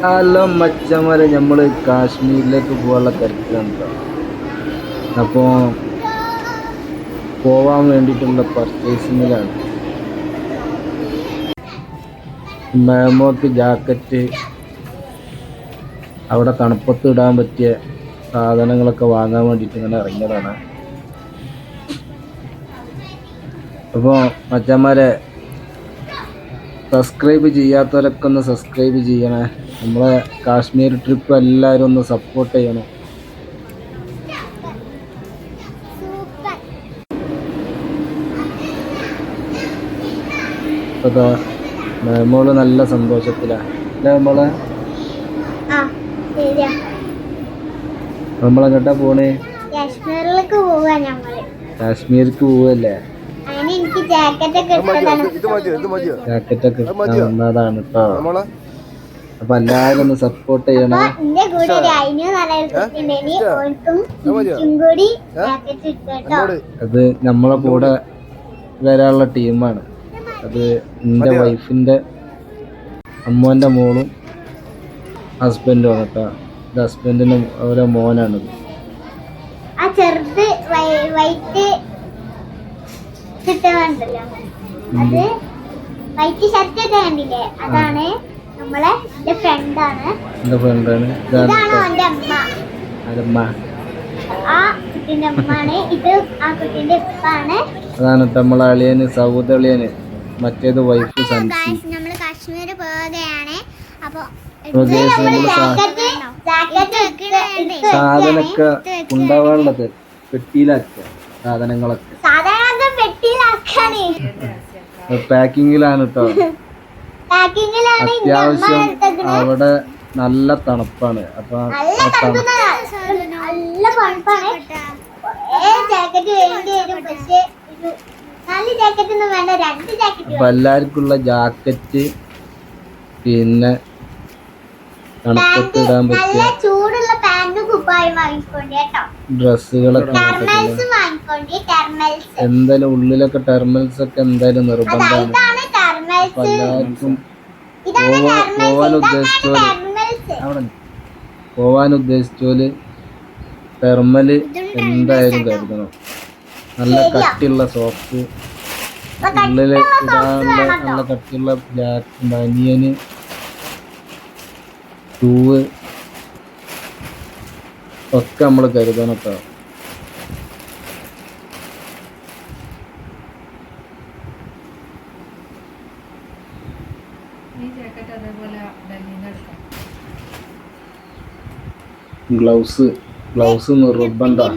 Hello മച്ചന്മാരെ, നമ്മൾ കാശ്മീരിലേക്ക് പോകാനുള്ള തിരക്കിലാണ് ട്ടോ. അപ്പോൾ പോവാൻ വേണ്ടിയിട്ടുള്ള പർച്ചേസിങ്ങിലാണ്. മേമോക്ക് ജാക്കറ്റ്, അവിടെ തണുപ്പത്ത് ഇടാൻ പറ്റിയ സാധനങ്ങളൊക്കെ വാങ്ങാൻ വേണ്ടിയിട്ട് ഇങ്ങനെ ഇറങ്ങിയതാണ്. അപ്പോൾ മച്ചന്മാരെ, സബ്സ്ക്രൈബ് ചെയ്യാത്തവരൊക്കെ ഒന്ന് സബ്സ്ക്രൈബ് ചെയ്യണേ. നമ്മളെ കാശ്മീർ ട്രിപ്പ് എല്ലാവരും ഒന്ന് സപ്പോർട്ട് ചെയ്യണം. അപ്പോൾ മോള് നല്ല സന്തോഷത്തിലാണ് അല്ലേ മോളെ? നമ്മളെങ്ങോട്ടാ പോണേ? കാശ്മീരിലേക്ക് പോവാ. കാശ്മീർക്ക് പോവല്ലേ? ജാക്കറ്റൊക്കെ വന്നതാണ് കേട്ടോ. അപ്പൊ എല്ലാരും ഒന്ന് സപ്പോർട്ട് ചെയ്യണം. അത് നമ്മളെ കൂടെ വരാനുള്ള ടീമാണ്. അത് എൻ്റെ വൈഫിന്റെ അമ്മോന്റെ മോളും ഹസ്ബൻഡും ആണ് കേട്ടോ. ഇത് ഹസ്ബൻഡിനും അവരെ മോനാണിത്. എന്റെ ഫ്രണ്ടാണ്. അതാണ് നമ്മളെ അളിയന്, സൗദ് അളിയന്. മറ്റേത് വൈഫ് സൻസി. കാശ്മീർ പോവുകയാണ്. സാധനമൊക്കെ ഉണ്ടാവാനുള്ളത് പെട്ടിയിലാക്കുക. സാധനങ്ങളൊക്കെ പാക്കിങ്ങിലാണ് കേട്ടോ. അത്യാവശ്യം അവിടെ നല്ല തണുപ്പാണ്. അപ്പൊ അപ്പൊ എല്ലാവർക്കുള്ള ജാക്കറ്റ്, പിന്നെ തണുപ്പത്ത് ഇടാൻ പറ്റിയ ഡ്രസ്സുകളൊക്കെ എന്തായാലും ഉള്ളിലൊക്കെ ടെർമൽസ് ഒക്കെ എന്തായാലും നിർബന്ധമാണ്. അപ്പൊ എല്ലാവർക്കും പോവാൻ ഉദ്ദേശിച്ചോല് തെർമല് എന്തായാലും കരുതണം. നല്ല കട്ടിയുള്ള സോക്സ്, ഉള്ളില് ഇടാനുള്ള നല്ല കട്ടിയുള്ള ബനിയന്, ഷൂവ് ഒക്കെ നമ്മൾ കരുതണം കേട്ടോ. ഗ്ലൗസ് നിർബന്ധം.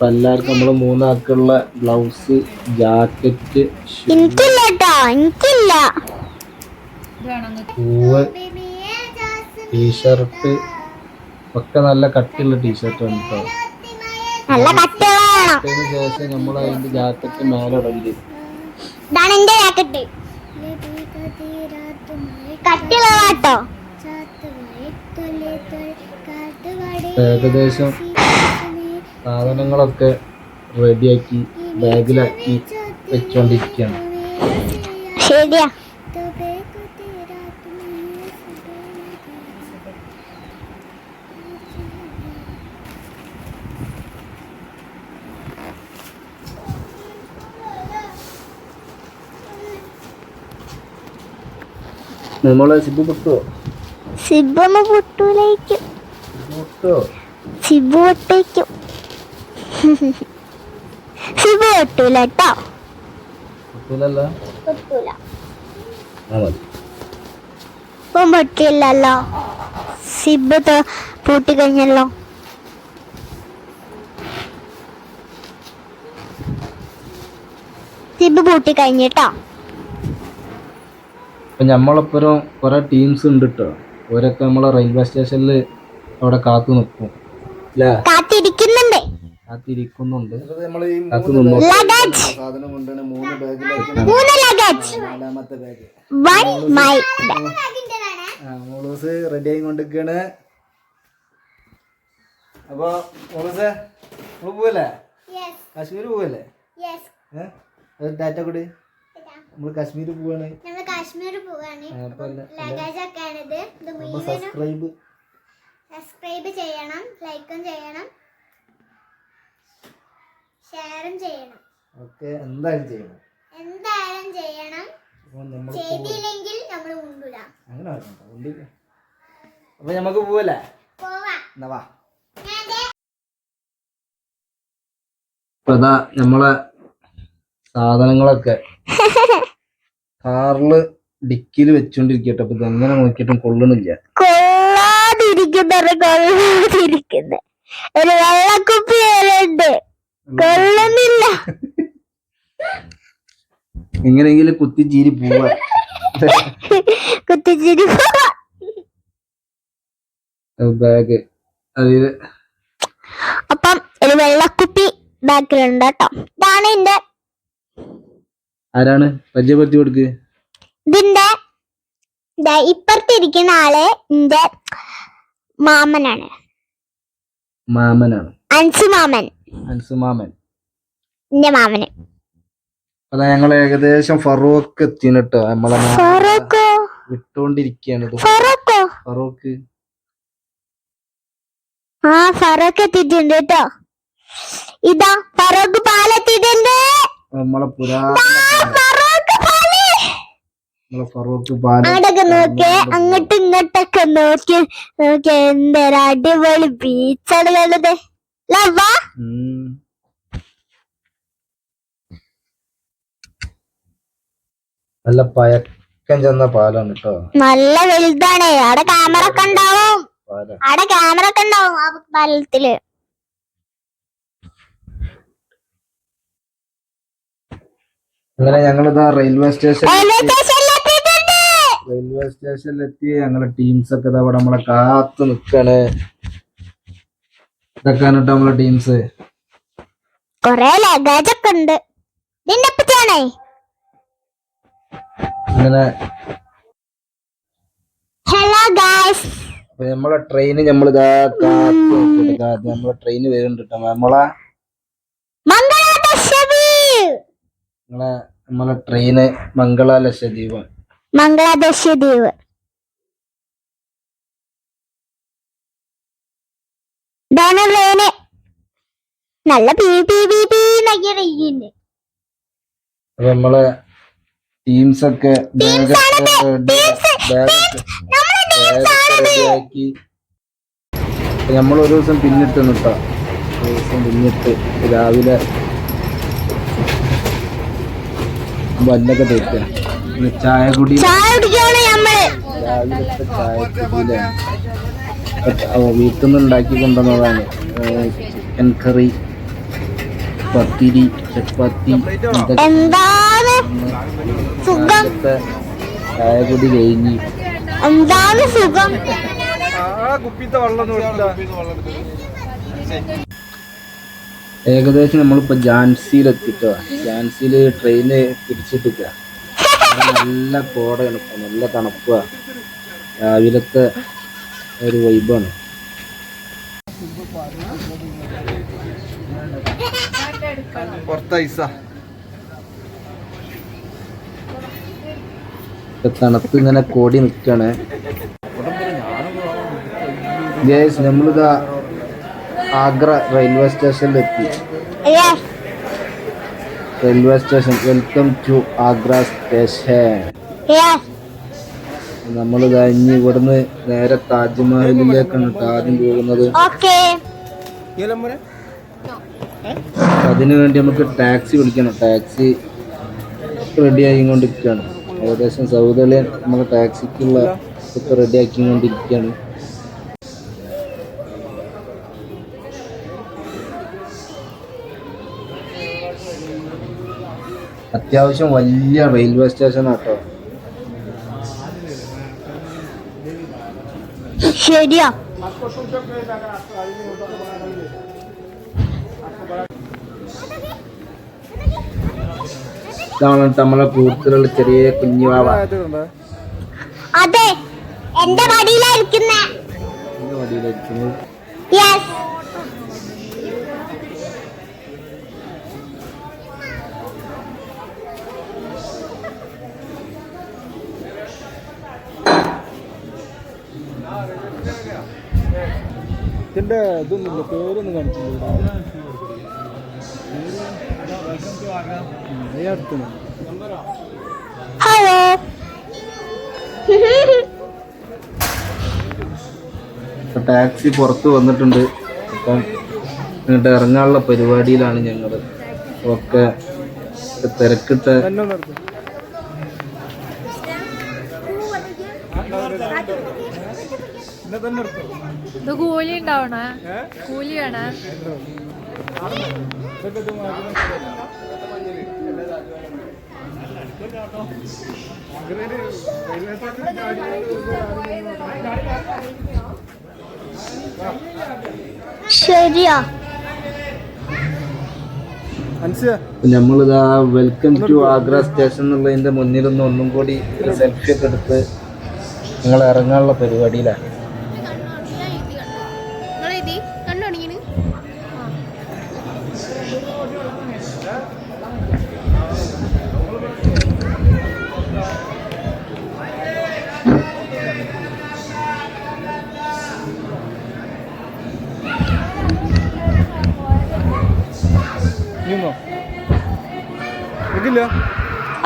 എല്ലാവർക്കും നമ്മള് മൂന്നാക്കുള്ള ഗ്ലൗസ്, ജാക്കറ്റ്, പൂവ്, ടീഷർട്ട് ഒക്കെ നല്ല കട്ടിയുള്ള ടീഷർട്ടാണ് കേട്ടോ. അതിന് ശേഷം നമ്മൾ അതിന്റെ ജാക്കറ്റ് മേലെ ഇടേണ്ടി. ഏകദേശം സാധനങ്ങളൊക്കെ റെഡിയാക്കി ബാഗിലാക്കി വെച്ചോണ്ടിരിക്കുകയാണ്. ശരിയാ. നമ്മളെ സിബു പൊട്ടുവോ? സിബൊന്ന് പൊട്ടൂലേക്കും. സിബു പൊട്ടേക്കും. സിബു പൊട്ടൂല കേട്ടോ. ഇപ്പം പൊട്ടില്ലല്ലോ. സിബ് പൂട്ടി കഴിഞ്ഞല്ലോ. സിബ് പൂട്ടി കഴിഞ്ഞിട്ടോ. അപ്പൊ നമ്മളൊപ്പം കുറെ ടീംസ് ഉണ്ട് കേട്ടോ. ഓരൊക്കെ നമ്മളെ റെയിൽവേ സ്റ്റേഷനിൽ അവിടെ കാത്തു നിൽക്കും. കാത്തിരിക്കുന്നുണ്ട്. സാധനം കൊണ്ടാണ് 3 ബാഗിൽ മോളൂസ് റെഡി ആയി കൊണ്ടിരിക്കുകയാണ്. അപ്പൊ മോളൂസേ, നമ്മള് പോവല്ലേ? കാശ്മീർ പോവല്ലേ? ടാറ്റ കൂടി. നമ്മള് കാശ്മീർ പോവാണ്. നമ്മള് കാശ്മീർ പോവാണ്. ലഗേജ് ഒക്കെ ആണിത്. ഇത് മുഴുവനും സബ്സ്ക്രൈബ് ചെയ്യണം, ലൈക്കും ചെയ്യണം, ഷെയറും ചെയ്യണം. ഓക്കെ, എന്തായാലും ചെയ്യണം. ചെയ്തില്ലെങ്കിൽ നമ്മൾ മുണ്ടില്ല. അങ്ങനെ മുണ്ടില്ല. അപ്പൊ നമുക്ക് പോവല്ലേ? എന്നാ വാ. അതാ നമ്മളെ സാധനങ്ങളൊക്കെ കാറില് ഡിക്കിയിൽ വെച്ചോണ്ടിരിക്കട്ടെ. അപ്പൊ ഇതെങ്ങനെ നോക്കിയിട്ടും കൊള്ളണില്ല. ഒരു വെള്ളക്കുപ്പി ഉണ്ട്, കൊള്ളുന്നില്ല. എങ്ങനെയെങ്കിലും കുത്തിച്ചീരി പോവാ. കുത്തിച്ചിരി ബാഗ് അതില് അപ്പം ഒരു വെള്ളക്കുപ്പി ബാക്കിലുണ്ട് കേട്ടോ. ഇതാണ് എന്റെ. ആരാണ് പരിചയപ്പെടുത്തി കൊടുക്ക്? ഇതിന്റെ ഇപ്പുറത്തിരിക്കുന്ന ആള് എന്റെ മാമനാണ്. മാമനാണ്? അൻസുമാമൻ. അൻസുമാമൻ എന്റെ മാമന്. അതാ ഞങ്ങൾ ഏകദേശം ഫറൂഖ് എത്തിട്ടോ. നമ്മളെ വിട്ടോണ്ടിരിക്കുകയാണ്. ഫറൂഖ് ഫറൂഖ് എത്തിയിട്ടുണ്ട് കേട്ടോ. ഇതാ ഫറൂഖ് പാലെത്തിയിട്ടുണ്ട്. നമ്മളെ ഫറൂഖ് പാല നോക്കിയേ, അങ്ങോട്ടും ഇങ്ങോട്ടൊക്കെ നോക്കി എന്തൊരു അടിപൊളി ബീച്ചാണ് കണ്ടത്. നല്ല പഴക്കം ചെന്ന പാലാണ് കേട്ടോ. നല്ല വലുതാണ്. അവിടെ ക്യാമറ ഒക്കെ ഉണ്ടാവും. ആ പാലത്തില്. അങ്ങനെ ഞങ്ങളിതാ റെയിൽവേ സ്റ്റേഷനിലെത്തി. ഞങ്ങളെ ടീംസ് ഒക്കെ ഇതാ ഇവിടെ നമ്മളെ കാത്തു നിക്കാണ്. ഇതൊക്കെയാണ് കേട്ടോ നമ്മളെ ടീംസ്. കൊറേ ലഗേജ് ഒക്കെ ഉണ്ട്. അങ്ങനെ ഹലോ ഗായ്സ്, നമ്മളെ ട്രെയിന് നമ്മളിതാ കാത്തു നിൽക്കട്ടെ. നമ്മളെ ട്രെയിന് വരുന്നുണ്ട് കേട്ടോ. നമ്മളെ ട്രെയിന് മംഗള ലക്ഷദ്വീപ്. നല്ല അപ്പൊ നമ്മളെ ടീംസ് ഒക്കെ റെഡിയാക്കി. നമ്മളൊരു ദിവസം പിന്നിട്ട് കേട്ടോ. ഒരു ദിവസം പിന്നിട്ട് രാവിലെ പല്ലൊക്കെ തേക്കുക. ചായ കുടി രാവിലത്തെ ചായ വീട്ടിൽ നിന്ന് ഉണ്ടാക്കി കൊണ്ടുവന്നതാണ്. ചിക്കൻ കറി, പത്തിരി, ചപ്പാത്തി. ചായ കുടി കഴിഞ്ഞ് എന്താണ് സുഖം. ഏകദേശം നമ്മളിപ്പോ ഝാൻസിയിലെത്തിട്ടോ. ഝാൻസിയില് ട്രെയിന് പിടിച്ചിട്ടില്ല. നല്ല കോടയാണ്, നല്ല തണുപ്പാ. രാവിലത്തെ ഒരു വൈബാണ്. തണുപ്പ് ഇങ്ങനെ കോടി നിൽക്കാണ്. നമ്മളിതാ ആഗ്ര റെയിൽവേ സ്റ്റേഷനിലെത്തി. Railway station. Welcome to Agra station. നമ്മളിതാ ഇനി ഇവിടുന്ന് നേരെ താജ്മഹലിലേക്കാണ് ആദ്യം പോകുന്നത്. അതിനു വേണ്ടി നമുക്ക് ടാക്സി വിളിക്കണം. ടാക്സി റെഡി ആയിക്കൊണ്ടിരിക്കുകയാണ്. ഏകദേശം സൗദിയിലെ നമുക്ക് ടാക്സിക്കുള്ള ഒക്കെ റെഡി ആക്കിക്കൊണ്ടിരിക്കുകയാണ്. അത്യാവശ്യം വലിയ റെയിൽവേ സ്റ്റേഷൻ ആട്ടോ. ശരിയാ. നമ്മളെ കൂട്ടത്തിലുള്ള ചെറിയ കുഞ്ഞുവാവ. അതെ, എന്റെ മടിയിലായിരിക്കുന്നേ. ഇതിന്റെ ഇതൊന്നുമില്ല, പേരൊന്നും കാണിച്ചില്ല. ഹലോ. ടാക്സി പുറത്ത് വന്നിട്ടുണ്ട്. അപ്പം ഇങ്ങോട്ട് ഇറങ്ങാനുള്ള പരിപാടിയിലാണ് ഞങ്ങൾ. ഒക്കെ തിരക്കിട്ട് ഇത് കൂലി ഉണ്ടാവണ, കൂലി വേണ. ശരിയാ. നമ്മളിതാ വെൽക്കം ടു ആഗ്ര സ്റ്റേഷൻ എന്നുള്ളതിന്റെ മുന്നിലൊന്ന് ഒന്നും കൂടി ഒരു സെൽഫി ഒക്കെ എടുത്ത് ഞങ്ങൾ ഇറങ്ങാനുള്ള പരിപാടിയിലാണ്.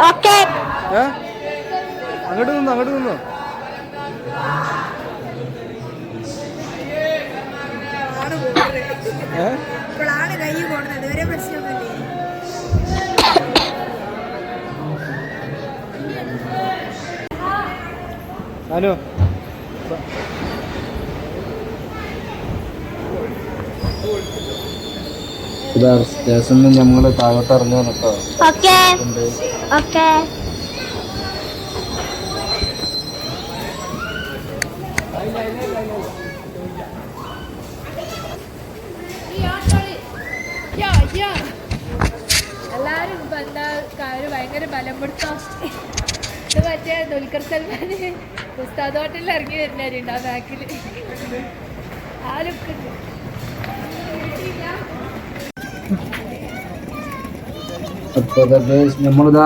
ഓക്കേ. അങ്ങോട്ട് നിന്നോ, അങ്ങോട്ട് നിന്നോ. ഹലോ. ഇതാ സ്റ്റേഷനിൽ നമ്മൾ താഴോട്ട് ഇറങ്ങാൻ കേട്ടോ. Okay okay. എല്ലാരും ഇപ്പൊ എന്താ ഭയങ്കര ബലം പിടുത്തം. ഇത് മറ്റേ ദുൽഖർ സൽമാന് ഉസ്താദ് ഹോട്ടലിൽ ഇറങ്ങി വരുന്നവരുണ്ട് ആ ബാക്കിൽ. ആ ലുക്ക് നമ്മളിതാ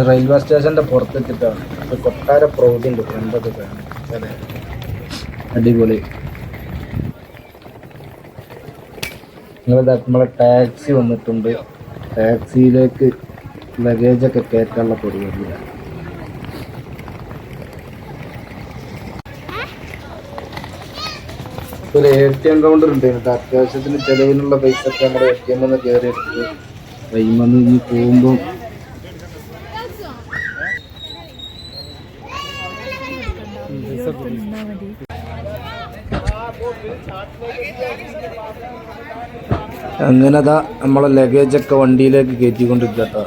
റെയിൽവേ സ്റ്റേഷന്റെ പുറത്തെത്തിട്ടാണ്. കൊട്ടാര പ്രൗഢി ഉണ്ട് ഫ്രണ്ടൊക്കെ കാണാൻ. അതെ, അടിപൊളി. നിങ്ങളിതാ നമ്മളെ ടാക്സി വന്നിട്ടുണ്ട്. ടാക്സിയിലേക്ക് ലഗേജൊക്കെ കയറ്റാനുള്ള പരിപാടിയാണ്. ഒരു ATM കൗണ്ടർ ഉണ്ട്. അത്യാവശ്യത്തിന് ചെലവിനുള്ള പൈസ ഒക്കെ നമ്മുടെ ATM ഒന്ന് കയറി എടുത്ത് വൈകുമ്പോൾ ഇനി പോകുമ്പോൾ അങ്ങനെതാ നമ്മളെ ലഗേജൊക്കെ വണ്ടിയിലേക്ക് കയറ്റിക്കൊണ്ടിരിക്കട്ടോ.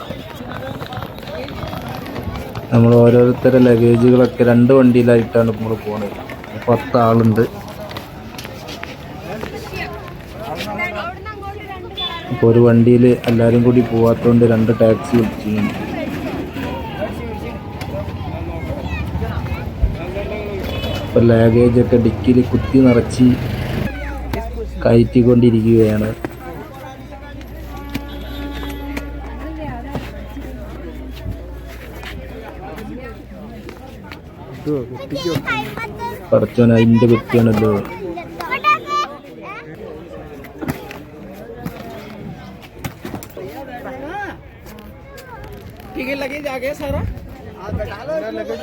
നമ്മൾ ഓരോരുത്തരുടെ ലഗേജുകളൊക്കെ 2 വണ്ടിയിലായിട്ടാണ് നമ്മൾ പോകുന്നത്. 10 ആളുണ്ട്. അപ്പോൾ ഒരു വണ്ടിയിൽ എല്ലാവരും കൂടി പോവാത്തതുകൊണ്ട് 2 ടാക്സി വിളിച്ചിട്ടുണ്ട്. ഇപ്പോൾ ലഗേജൊക്കെ ഡിക്കിയിൽ കുത്തി നിറച്ച് കയറ്റിക്കൊണ്ടിരിക്കുകയാണ്. പറച്ചോൻ അതിൻ്റെ കുട്ടിയാണല്ലോ. लगेज आ गया सारा। लगेज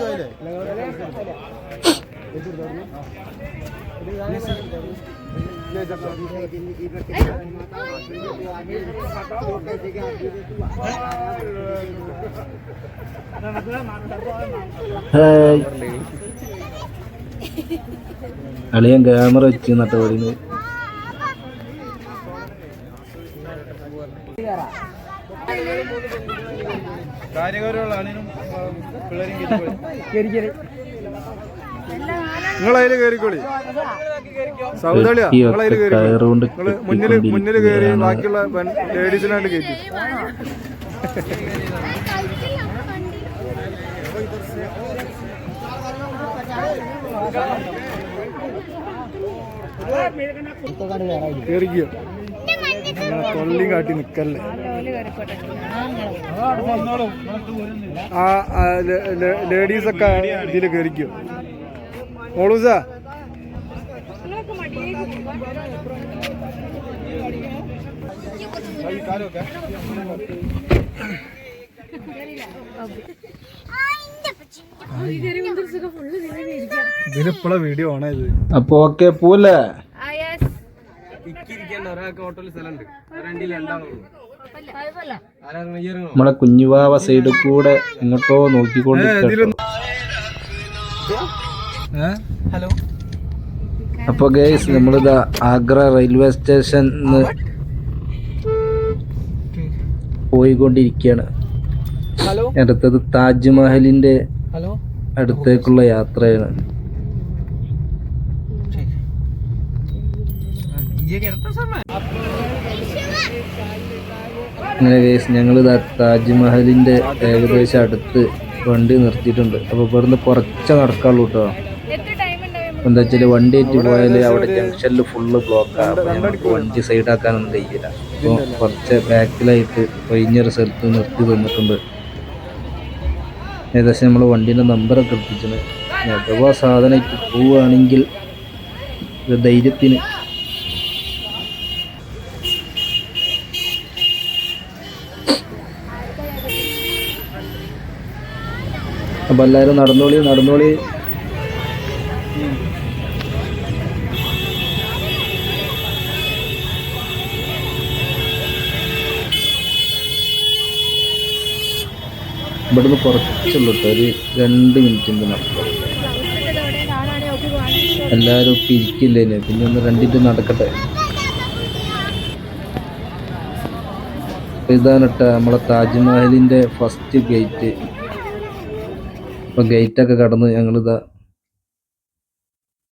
അളിയൻ ക്യാമറ വെച്ച് നട്ട പറയുന്നത്. നിങ്ങളതിൽ കയറിക്കോളി. സൗദളിയാ നിങ്ങളതിൽ കയറി മുന്നിൽ കയറി ബാക്കിയുള്ള ലേഡീസിനായിട്ട് കയറ്റി. കേറിക്കോ, തൊള്ളി കാട്ടി നിക്കല്ലേ. ആ ലേഡീസൊക്കെ ഇതിൽ കയറിക്കോ. മോളൂസാ ഇതിലിപ്പോഴാ വീഡിയോ ഓണായത്. അപ്പൊ ഓക്കെ പോലെ നമ്മളെ കുഞ്ഞുവാവ സൈഡിൽ കൂടെ എങ്ങോട്ടോ നോക്കിക്കൊണ്ട് ഹലോ അപ്പൊ ഗൈസ് നമ്മളിതാ ആഗ്ര റെയിൽവേ സ്റ്റേഷനിന്ന് പോയിക്കൊണ്ടിരിക്കുകയാണ്. ഹലോ അടുത്തത് താജ്മഹലിന്റെ ഹലോ അടുത്തേക്കുള്ള യാത്രയാണ്. അങ്ങനെ ഗൈസ് ഞങ്ങളിതാ താജ്മഹലിന്റെ ഏകദേശം അടുത്ത് വണ്ടി നിർത്തിയിട്ടുണ്ട്. അപ്പൊ ഇവിടുന്ന് കുറച്ച് നടക്കാള്ളൂ കേട്ടോ. എന്താ വെച്ചാൽ വണ്ടി ആയിട്ട് പോയാൽ അവിടെ ജംഗ്ഷനിൽ ഫുള്ള് ബ്ലോക്കാണ്. അപ്പോൾ ഞങ്ങൾക്ക് വണ്ടി സൈഡാക്കാനൊന്നും കഴിയില്ല. അപ്പോൾ കുറച്ച് ബാക്കിലായിട്ട് ഒഴിഞ്ഞൊരു സ്ഥലത്ത് നിർത്തി തന്നിട്ടുണ്ട്. ഏകദേശം നമ്മൾ വണ്ടീൻ്റെ നമ്പറൊക്കെ എത്തിച്ചത്. അഥവാ സാധനമായിട്ട് പോവുകയാണെങ്കിൽ ഒരു ധൈര്യത്തിന് അപ്പം എല്ലാവരും നടന്നോളി. ഇവിടുന്ന് കുറച്ചുള്ളൂ കേട്ടോ, ഒരു 2 മിനിറ്റിൻ്റെ നടക്കും. എല്ലാവരും ഒക്കെ ഇരിക്കില്ലേ, പിന്നെ ഒന്ന് 2 മിനിറ്റ് നടക്കട്ടെ. ഇതാണ് കേട്ടോ നമ്മളെ താജ്മഹലിൻ്റെ ഫസ്റ്റ് ഗേറ്റ്. അപ്പോൾ ഗേറ്റൊക്കെ കടന്ന് ഞങ്ങളിതാ